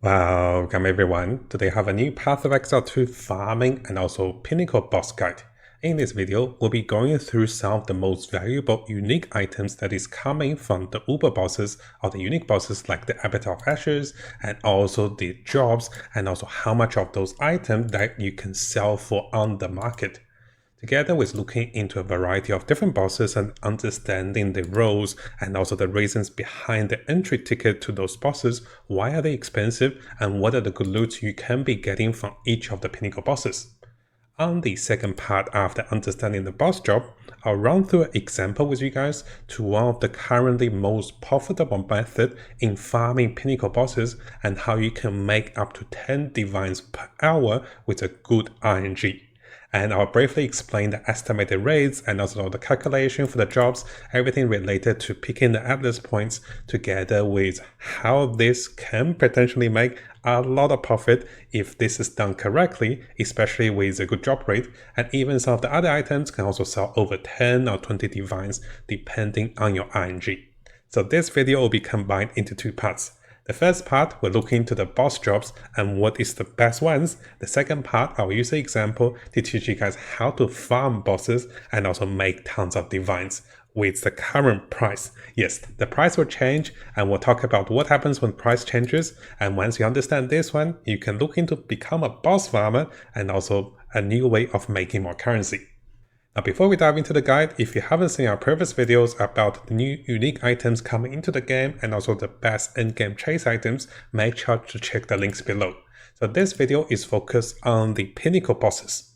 Welcome everyone. Today I have a new Path of Exile 2 farming and also Pinnacle boss guide. In this video, we'll be going through some of the most valuable unique items that is coming from the Uber bosses or the unique bosses like the Arbiter of Ashes, and also the jobs, and also how much of those items that you can sell for on the market. Together with looking into a variety of different bosses and understanding the roles and also the reasons behind the entry ticket to those bosses, why are they expensive, and what are the good loots you can be getting from each of the Pinnacle bosses. On the second part, after understanding the boss job, I'll run through an example with you guys to one of the currently most profitable method in farming Pinnacle bosses and how you can make up to 10 divines per hour with a good RNG. And I'll briefly explain the estimated rates and also the calculation for the jobs, everything related to picking the Atlas points, together with how this can potentially make a lot of profit if this is done correctly, especially with a good job rate, and even some of the other items can also sell over 10 or 20 divines depending on your RNG. So this video will be combined into two parts. The first part, we'll look into the boss jobs and what is the best ones. The second part, I'll use an example to teach you guys how to farm bosses and also make tons of divines with the current price. Yes, the price will change, and we'll talk about what happens when price changes. And once you understand this one, you can look into become a boss farmer and also a new way of making more currency. Now before we dive into the guide, if you haven't seen our previous videos about the new unique items coming into the game and also the best endgame chase items, make sure to check the links below. So this video is focused on the Pinnacle bosses.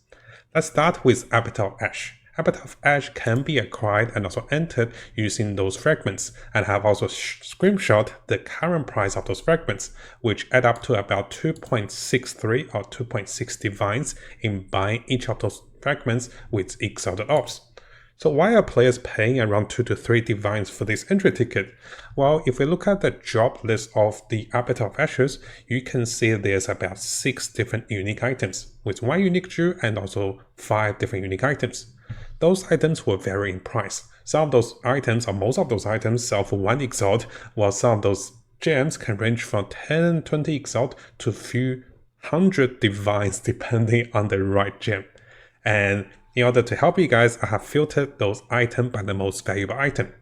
Let's start with Arbiter of Ash. Arbiter of Ash can be acquired and also entered using those fragments, and have also screenshot the current price of those fragments, which add up to about 2.63 or 2.6 divines in buying each of those fragments with Exile orbs. So why are players paying around 2 to 3 divines for this entry ticket? Well, if we look at the job list of the Arbiter of Ashes, you can see there's about 6 different unique items, with 1 unique Jew and also 5 different unique items. Those items will vary in price. Some of those items, or most of those items, sell for 1 Exalt, while some of those gems can range from 10, 20 Exalt to a few hundred divines depending on the right gem. And in order to help you guys, I have filtered those items by the most valuable item.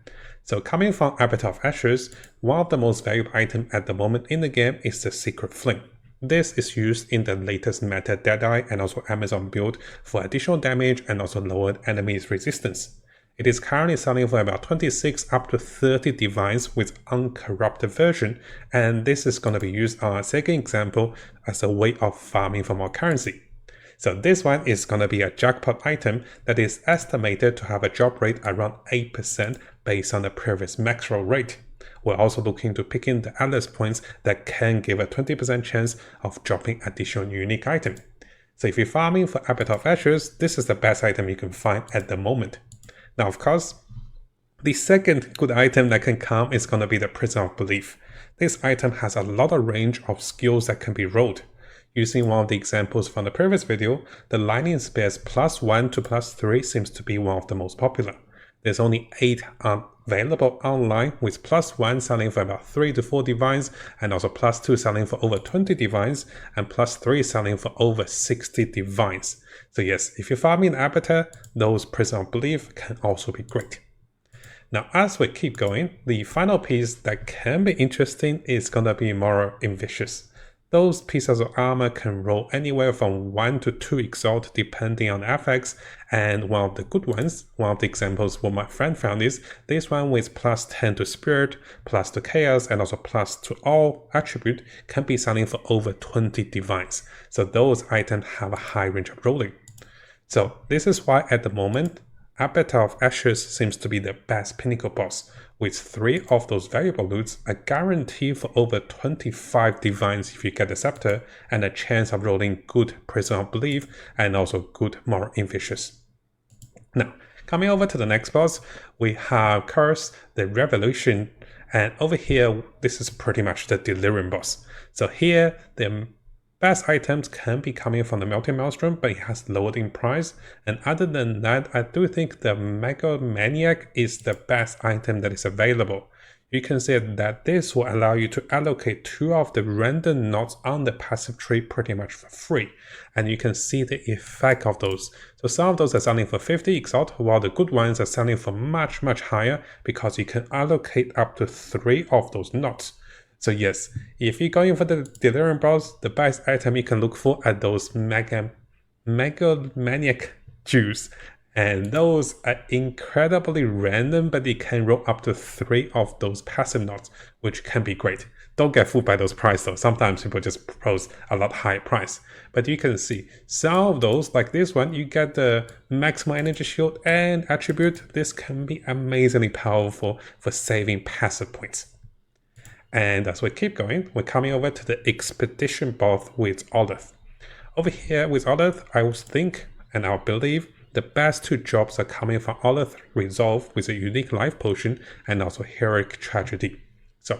So coming from Arbiter of Ashes, one of the most valuable items at the moment in the game is the Secret Flame. This is used in the latest meta Deadeye and also Amazon build for additional damage and also lowered enemies resistance. It is currently selling for about 26 up to 30 divines with uncorrupted version, and this is going to be used on a second example as a way of farming for more currency. So this one is going to be a jackpot item that is estimated to have a drop rate around 8% based on the previous max roll rate. We're also looking to pick in the Atlas points that can give a 20% chance of dropping additional unique item. So if you're farming for Arbiter of Ashes, this is the best item you can find at the moment. Now of course, the second good item that can come is going to be the Prison of Belief. This item has a lot of range of skills that can be rolled. Using one of the examples from the previous video, the Lightning Spears +1 to +3 seems to be one of the most popular. There's only 8 available online, with +1 selling for about 3 to 4 divines, and also +2 selling for over 20 divines, and +3 selling for over 60 divines. So yes, if you're farming Arbiter, those Prison of Belief can also be great. Now as we keep going, the final piece that can be interesting is gonna be more ambitious. Those pieces of armor can roll anywhere from 1 to 2 Exalt depending on FX, and one of the good ones, one of the examples what my friend found is this one with +10 to Spirit, +2 to Chaos, and also +2 to all attribute can be selling for over 20 divines. So those items have a high range of rolling. So this is why at the moment, Arbiter of Ashes seems to be the best Pinnacle boss, with 3 of those valuable loots, a guarantee for over 25 divines if you get the scepter, and a chance of rolling good Prison of Belief and also good more ambitious. Now, coming over to the next boss, we have Curse, the Revolution, and over here, this is pretty much the Delirium boss. So here, the best items can be coming from the Melting Maelstrom, but it has lowered in price. And other than that, I do think the Mega Maniac is the best item that is available. you can see that this will allow you to allocate 2 of the random nodes on the passive tree pretty much for free. And you can see the effect of those. So some of those are selling for 50 Exalt, while the good ones are selling for much higher because you can allocate up to 3 of those nodes. So yes, if you're going for the Delirium boss, the best item you can look for are those Megamaniac Juice. And those are incredibly random, but you can roll up to 3 of those passive nodes, which can be great. Don't get fooled by those prices though. Sometimes people just propose a lot higher price. But you can see some of those, like this one, you get the maximum energy shield and attribute. This can be amazingly powerful for saving passive points. And as we keep going, we're coming over to the expedition boss with Olive. Over here with Olive, I would think, and I believe, the best 2 jobs are coming from Olive Resolve with a unique life potion and also Heroic Tragedy. So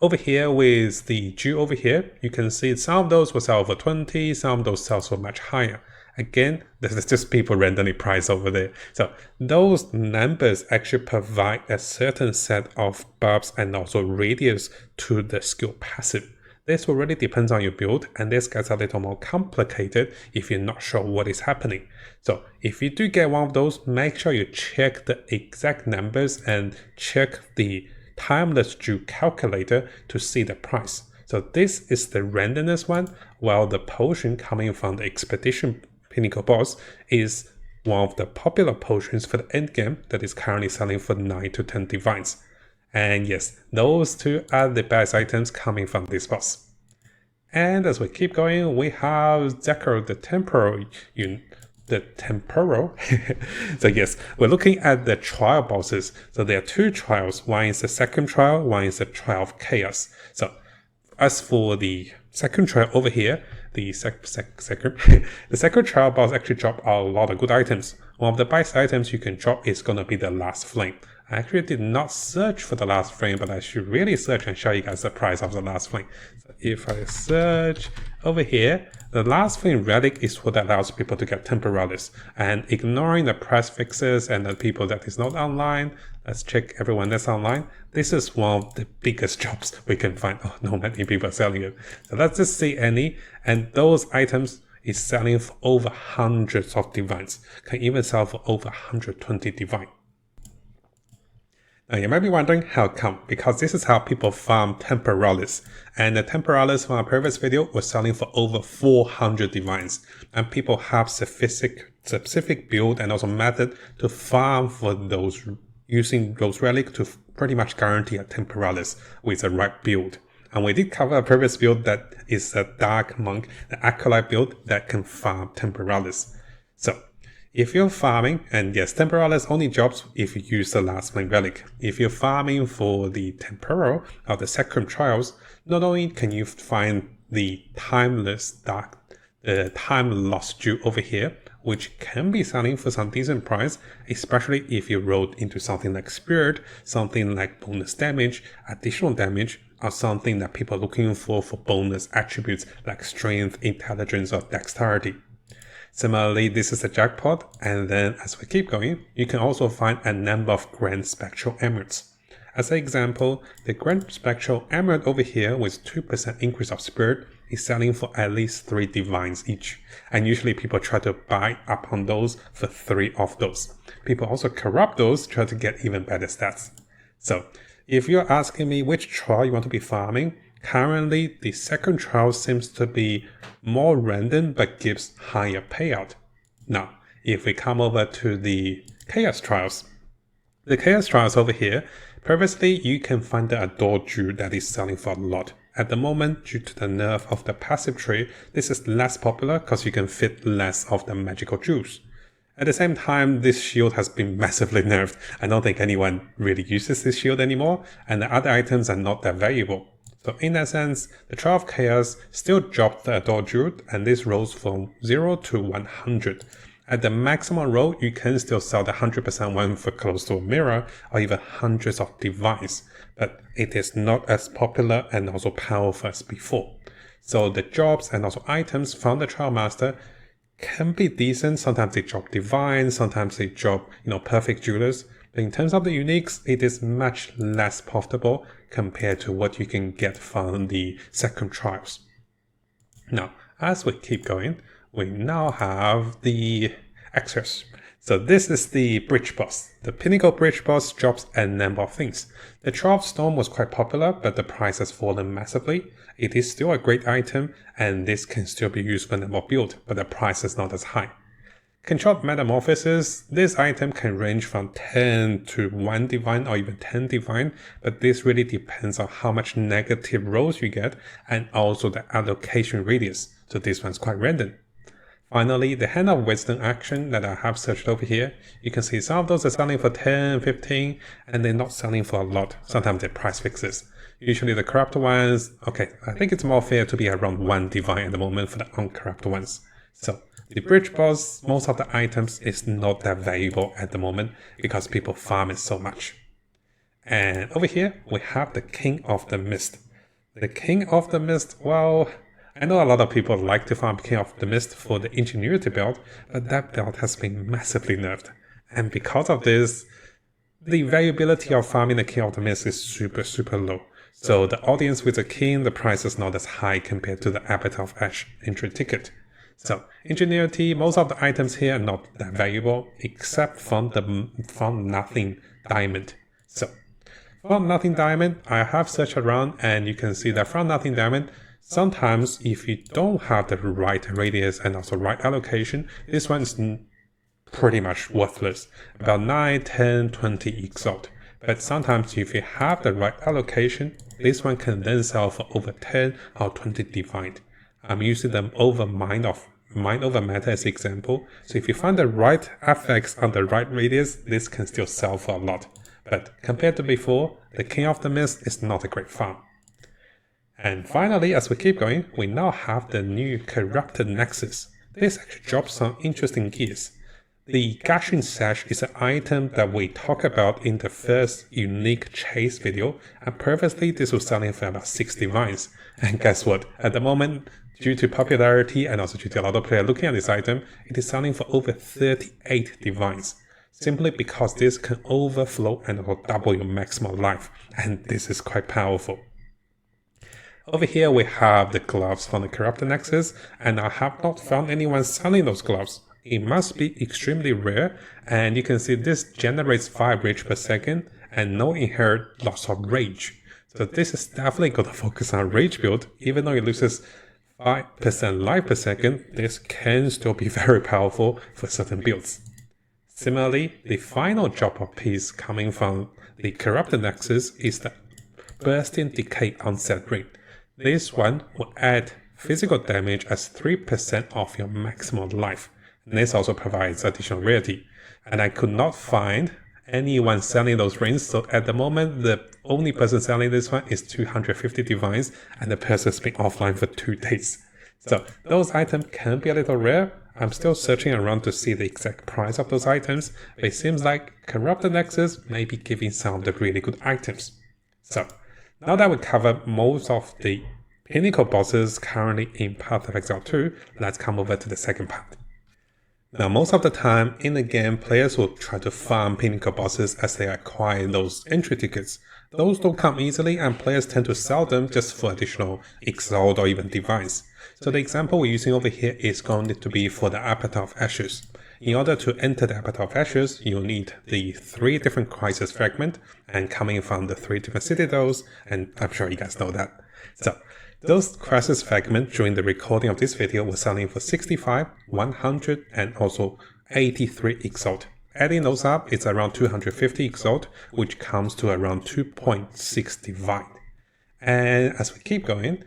over here with the Jew over here, you can see some of those will sell for 20, some of those sales for much higher. Again, this is just people randomly priced over there. So those numbers actually provide a certain set of buffs and also radius to the skill passive. This will really depend on your build, and this gets a little more complicated if you're not sure what is happening. So if you do get one of those, make sure you check the exact numbers and check the timeless Jew calculator to see the price. So this is the randomness one, while the potion coming from the Expedition Pinnacle boss is one of the popular potions for the endgame that is currently selling for 9 to 10 divines. And yes, those 2 are the best items coming from this boss. And as we keep going, we have Zekhama the Temporal. So yes, we're looking at the trial bosses. So there are 2 trials. One is the second trial, one is the trial of chaos. So as for the second trial over here, the second trial boss actually drop a lot of good items. One of the best items you can drop is going to be the Last Flame. I actually did not search for the Last Flame, but I should really search and show you guys the price of the Last Flame. So if I search over here, the Last Flame relic is what allows people to get Temporalis. And ignoring the price fixes and the people that is not online, let's check everyone that's online. This is one of the biggest jobs we can find. Oh, no, many people are selling it. So let's just see any, and those items is selling for over hundreds of divines. Can even sell for over 120 divine. Now you might be wondering how come, because this is how people farm Temporalis, and the Temporalis from our previous video was selling for over 400 divines, and people have specific build and also method to farm for those, using those relics to pretty much guarantee a Temporalis with the right build. And we did cover a previous build that is a Dark Monk, the Acolyte build that can farm Temporalis. So if you're farming, and yes, Temporalis only drops if you use the Last Flame relic. If you're farming for the Temporal or the second trials, not only can you find the timeless time lost Jew over here, which can be selling for some decent price, especially if you rolled into something like Spirit, something like bonus damage, additional damage, or something that people are looking for bonus attributes like Strength, Intelligence, or Dexterity. Similarly, this is a jackpot, and then as we keep going, you can also find a number of Grand Spectral Amulets. As an example, the Grand Spectral Amulet over here with 2% increase of Spirit is selling for at least 3 divines each, and usually people try to buy up on those for 3 of those. People also corrupt those, try to get even better stats. So, if you're asking me which trial you want to be farming, currently, the second trial seems to be more random but gives higher payout. Now, if we come over to the Chaos Trials, the Chaos Trials over here, previously you can find the Adored Jew that is selling for a lot. At the moment, due to the nerf of the passive tree, this is less popular because you can fit less of the magical jewels. At the same time, this shield has been massively nerfed. I don't think anyone really uses this shield anymore, and the other items are not that valuable. So in that sense, the Trial of Chaos still dropped the Adored Jewel, and this rolls from 0 to 100. At the maximum roll, you can still sell the 100% one for close to a mirror, or even hundreds of divines, but it is not as popular and also powerful as before. So the jobs and also items from the Trial Master can be decent. Sometimes they drop divine, sometimes they drop, perfect jewelers, But in terms of the uniques, it is much less profitable compared to what you can get from the second trials. Now, as we keep going, we now have the Extras. So this is the bridge boss. The Pinnacle bridge boss drops a number of things. The 12 Storm was quite popular, but the price has fallen massively. It is still a great item, and this can still be used for a number of builds, but the price is not as high. Controlled Metamorphosis, this item can range from 10 to 1 Divine or even 10 Divine, but this really depends on how much negative rolls you get and also the allocation radius, so this one's quite random. Finally, the Hand of Wisdom action that I have searched over here, you can see some of those are selling for 10, 15, and they're not selling for a lot. Sometimes they're price fixes. Usually the corrupt ones, okay, I think it's more fair to be around 1 Divine at the moment for the uncorrupt ones. So, the bridge boss, most of the items is not that valuable at the moment because people farm it so much. And over here, we have the King of the Mist. The King of the Mist, well, I know a lot of people like to farm King of the Mist for the Ingenuity build, but that build has been massively nerfed. And because of this, the variability of farming the King of the Mist is super low. So the audience with the King, the price is not as high compared to the Arbiter of Ash entry ticket. So, Ingenuity, most of the items here are not that valuable, except from the From Nothing Diamond. So, From Nothing Diamond, I have searched around and you can see that From Nothing Diamond, sometimes if you don't have the right radius and also right allocation, this one is pretty much worthless. About 9, 10, 20 Exile. But sometimes if you have the right allocation, this one can then sell for over 10 or 20 Divine. I'm using them over Mind over Matter as an example. So if you find the right effects on the right radius, this can still sell for a lot. But compared to before, the King of the Mist is not a great farm. And finally, as we keep going, we now have the new Corrupted Nexus. This actually drops some interesting gears. The Gashing Sash is an item that we talked about in the first unique chase video, and previously this was selling for about 6 Divines. And guess what? At the moment, due to popularity and also due to a lot of players looking at this item, it is selling for over 38 Divines. Simply because this can overflow and also double your maximum life, and this is quite powerful. Over here we have the gloves from the Corrupted Nexus, and I have not found anyone selling those gloves. It must be extremely rare, and you can see this generates 5 rage per second and no inherent loss of rage. So this is definitely going to focus on rage build. Even though it loses 5% life per second, this can still be very powerful for certain builds. Similarly, the final drop-off piece coming from the Corrupted Nexus is the Bursting Decay onset rate. This one will add physical damage as 3% of your maximum life. And this also provides additional rarity. And I could not find anyone selling those rings, so at the moment the only person selling this one is 250 Divines, and the person's been offline for 2 days. So those items can be a little rare. I'm still searching around to see the exact price of those items, but it seems like Corrupted Nexus may be giving some of the really good items. So now that we covered most of the Pinnacle bosses currently in Path of Exile 2, let's come over to the second part. Now, most of the time in the game, players will try to farm Pinnacle bosses as they acquire those entry tickets. Those don't come easily, and players tend to sell them just for additional Exile or even Divines. So the example we're using over here is going to be for the Arbiter of Ashes. In order to enter the Arbiter of Ashes, you'll need the 3 different Crisis Fragment, and coming from the 3 different Citadels, and I'm sure you guys know that. So, those Crisis Fragments during the recording of this video were selling for 65, 100, and also 83 Exalt. Adding those up, it's around 250 Exalt, which comes to around 2.6 Divine. And as we keep going,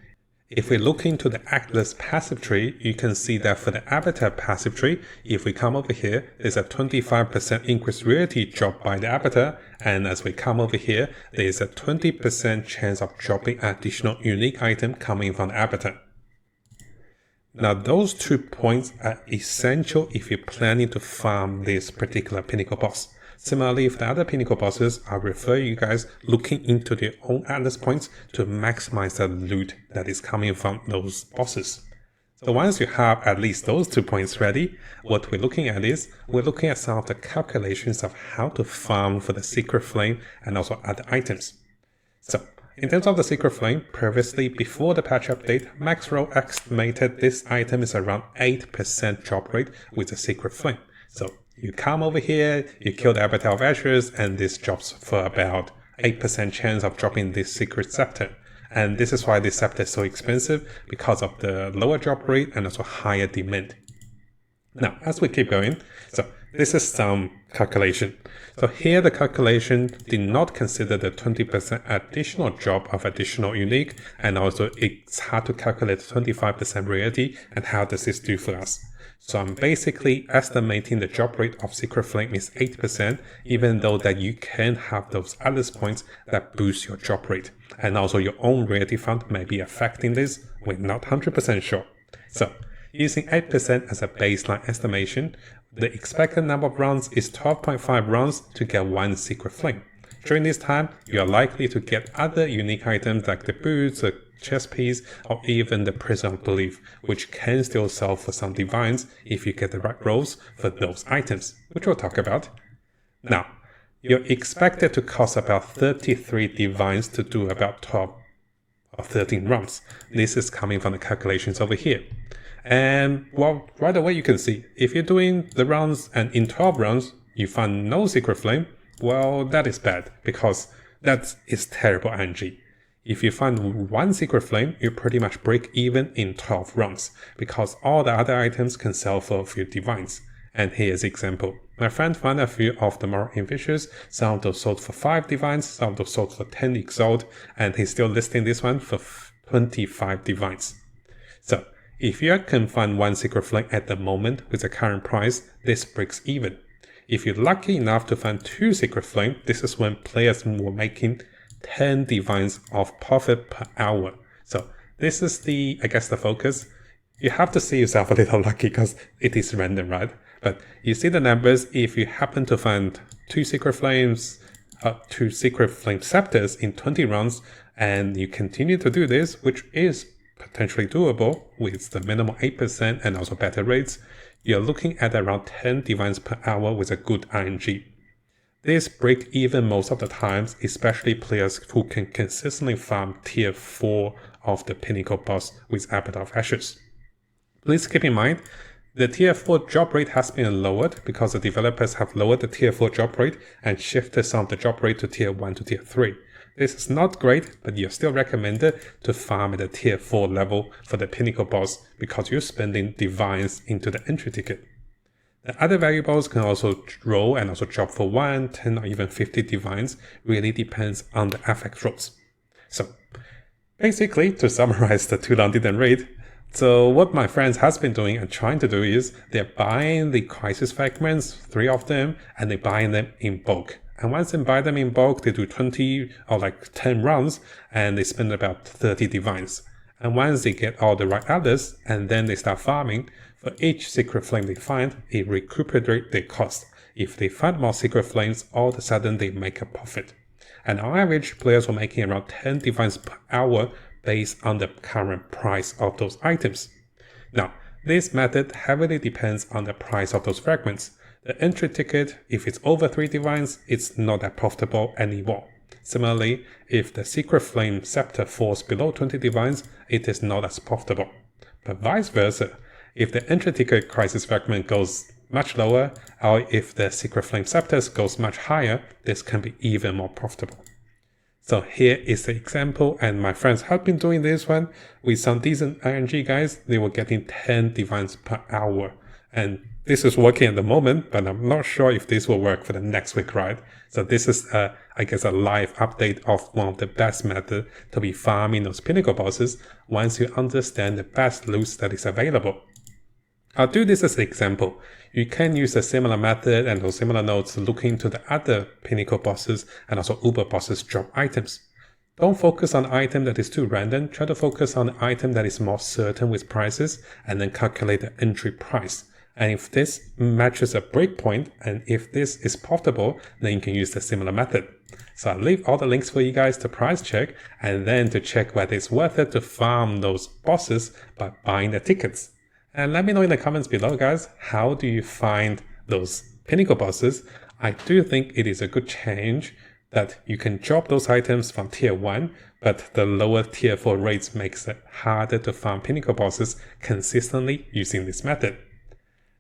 if we look into the Atlas passive tree, you can see that for the Arbiter passive tree, if we come over here, there's a 25% increased rarity drop by the Arbiter, and as we come over here, there's a 20% chance of dropping additional unique item coming from the Arbiter. Now those 2 points are essential if you're planning to farm this particular Pinnacle boss. Similarly, for the other Pinnacle bosses, I refer you guys looking into their own Atlas points to maximize the loot that is coming from those bosses. So once you have at least those 2 points ready, what we're looking at is, we're looking at some of the calculations of how to farm for the Secret Flame and also other items. So, in terms of the Secret Flame, previously before the patch update, Maxroll estimated this item is around 8% drop rate with the Secret Flame. So you come over here, you kill the Arbiter of Ashes, and this drops for about 8% chance of dropping this Secret Scepter. And this is why this scepter is so expensive, because of the lower drop rate and also higher demand. Now, as we keep going, so this is some calculation. So here the calculation did not consider the 20% additional drop of additional unique, and also it's hard to calculate 25% rarity and how does this do for us. So I'm basically estimating the drop rate of Secret Flame is 8%, even though that you can have those Atlas points that boost your drop rate. And also your own rarity fund may be affecting this, we're not 100% sure. So using 8% as a baseline estimation, the expected number of rounds is 12.5 rounds to get 1 Secret Flame. During this time, you are likely to get other unique items like the boots, the chest piece, or even the Prison of Belief, which can still sell for some divines if you get the right rolls for those items, which we'll talk about. Now, you're expected to cost about 33 divines to do about 12 or 13 rounds. This is coming from the calculations over here. And well, right away you can see, if you're doing the rounds and in 12 rounds you find no Secret Flame, well, that is bad, because that is terrible RNG. If you find 1 Secret Flame, you pretty much break even in 12 rounds, because all the other items can sell for a few divines. And here's the example. My friend found a few of the more ambitious, some of those sold for 5 divines, some of those sold for 10 Exiled, and he's still listing this one for 25 divines. So, if you can find 1 Secret Flame at the moment with the current price, this breaks even. If you're lucky enough to find 2 Secret Flame, this is when players were making 10 divines of profit per hour. So this is the, I guess, the focus. You have to see yourself a little lucky because it is random, right? But you see the numbers, if you happen to find 2 Secret Flames, 2 Secret Flame Scepters in 20 rounds, and you continue to do this, which is potentially doable with the minimal 8% and also better rates, you're looking at around 10 divines per hour with a good RNG. This breaks even most of the times, especially players who can consistently farm tier 4 of the Pinnacle boss with Arbiter of Ashes. Please keep in mind, the tier 4 drop rate has been lowered because the developers have lowered the tier 4 drop rate and shifted some of the drop rate to tier 1 to tier 3. This is not great, but you're still recommended to farm at the tier 4 level for the Pinnacle boss because you're spending divines into the entry ticket. The other variables can also roll and also drop for 1, 10 or even 50 divines, really depends on the affect rolls. So basically, to summarize the too long didn't read, so what my friends has been doing and trying to do is they're buying the crisis fragments, 3 of them, and they're buying them in bulk. And once they buy them in bulk, they do 20 or like 10 rounds and they spend about 30 divines. And once they get all the right others, and then they start farming, for each Secret Flame they find, it recuperates their cost. If they find more Secret Flames, all of a sudden they make a profit. And on average, players were making around 10 divines per hour based on the current price of those items. Now, this method heavily depends on the price of those fragments. The entry ticket, if it's over 3 divines, it's not that profitable anymore. Similarly, if the Secret Flame Scepter falls below 20 divines, it is not as profitable. But vice versa, if the entry ticket crisis fragment goes much lower, or if the Secret Flame Scepters goes much higher, this can be even more profitable. So here is the example, and my friends have been doing this one with some decent RNG guys. They were getting 10 divines per hour, and this is working at the moment, but I'm not sure if this will work for the next week, right? So this is, I guess, a live update of one of the best methods to be farming those Pinnacle bosses once you understand the best loots that is available. I'll do this as an example. You can use a similar method and those similar nodes to look into the other Pinnacle bosses and also Uber bosses drop items. Don't focus on an item that is too random, try to focus on an item that is more certain with prices and then calculate the entry price. And if this matches a breakpoint and if this is profitable, then you can use the similar method. So I'll leave all the links for you guys to price check and then to check whether it's worth it to farm those bosses by buying the tickets. And let me know in the comments below, guys, how do you find those Pinnacle bosses? I do think it is a good change that you can drop those items from tier 1, but the lower tier 4 rates makes it harder to farm Pinnacle bosses consistently using this method.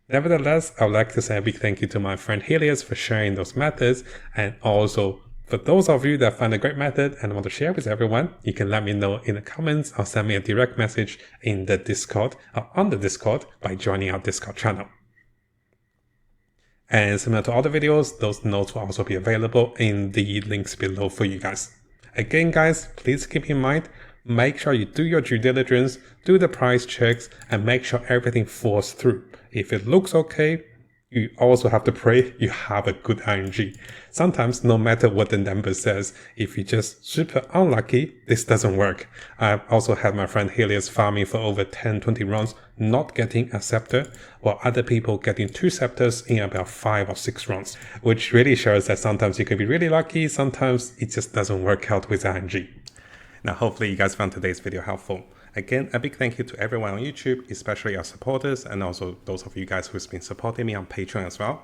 Nevertheless, I would like to say a big thank you to my friend Helios for sharing those methods, and also for those of you that find a great method and want to share with everyone, you can let me know in the comments or send me a direct message in the Discord or on the Discord by joining our Discord channel. And similar to other videos, those notes will also be available in the links below for you guys. Again, guys, please keep in mind, make sure you do your due diligence, do the price checks, and make sure everything falls through. If it looks okay, you also have to pray you have a good RNG. Sometimes, no matter what the number says, if you're just super unlucky, this doesn't work. I've also had my friend Helios farming for over 10-20 runs, not getting a scepter, while other people getting 2 scepters in about 5 or 6 runs, which really shows that sometimes you can be really lucky, sometimes it just doesn't work out with RNG. Now, hopefully you guys found today's video helpful. Again, a big thank you to everyone on YouTube, especially our supporters, and also those of you guys who's been supporting me on Patreon as well.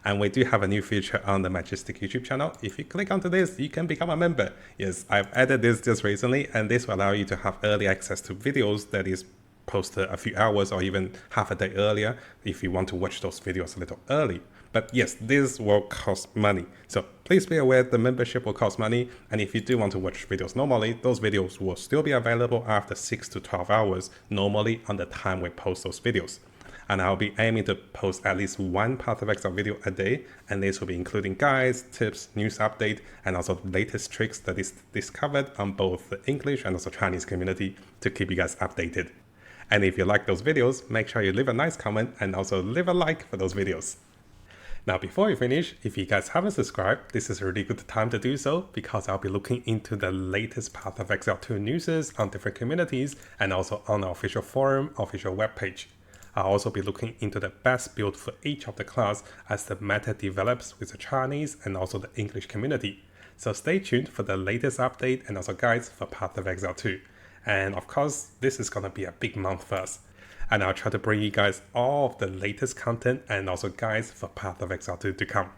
And we do have a new feature on the Mattjestic YouTube channel. If you click onto this, you can become a member. Yes, I've added this just recently, and this will allow you to have early access to videos that is posted a few hours or even half a day earlier if you want to watch those videos a little early. But yes, this will cost money. So please be aware the membership will cost money. And if you do want to watch videos normally, those videos will still be available after 6 to 12 hours, normally on the time we post those videos. And I'll be aiming to post at least one Path of Exile video a day. And this will be including guides, tips, news update, and also the latest tricks that is discovered on both the English and also Chinese community to keep you guys updated. And if you like those videos, make sure you leave a nice comment and also leave a like for those videos. Now, before we finish, if you guys haven't subscribed, this is a really good time to do so because I'll be looking into the latest Path of Exile 2 news on different communities and also on our official forum, official webpage. I'll also be looking into the best build for each of the class as the meta develops with the Chinese and also the English community. So stay tuned for the latest update and also guides for Path of Exile 2. And of course, this is going to be a big month for us. And I'll try to bring you guys all of the latest content and also guides for Path of Exile 2 to come.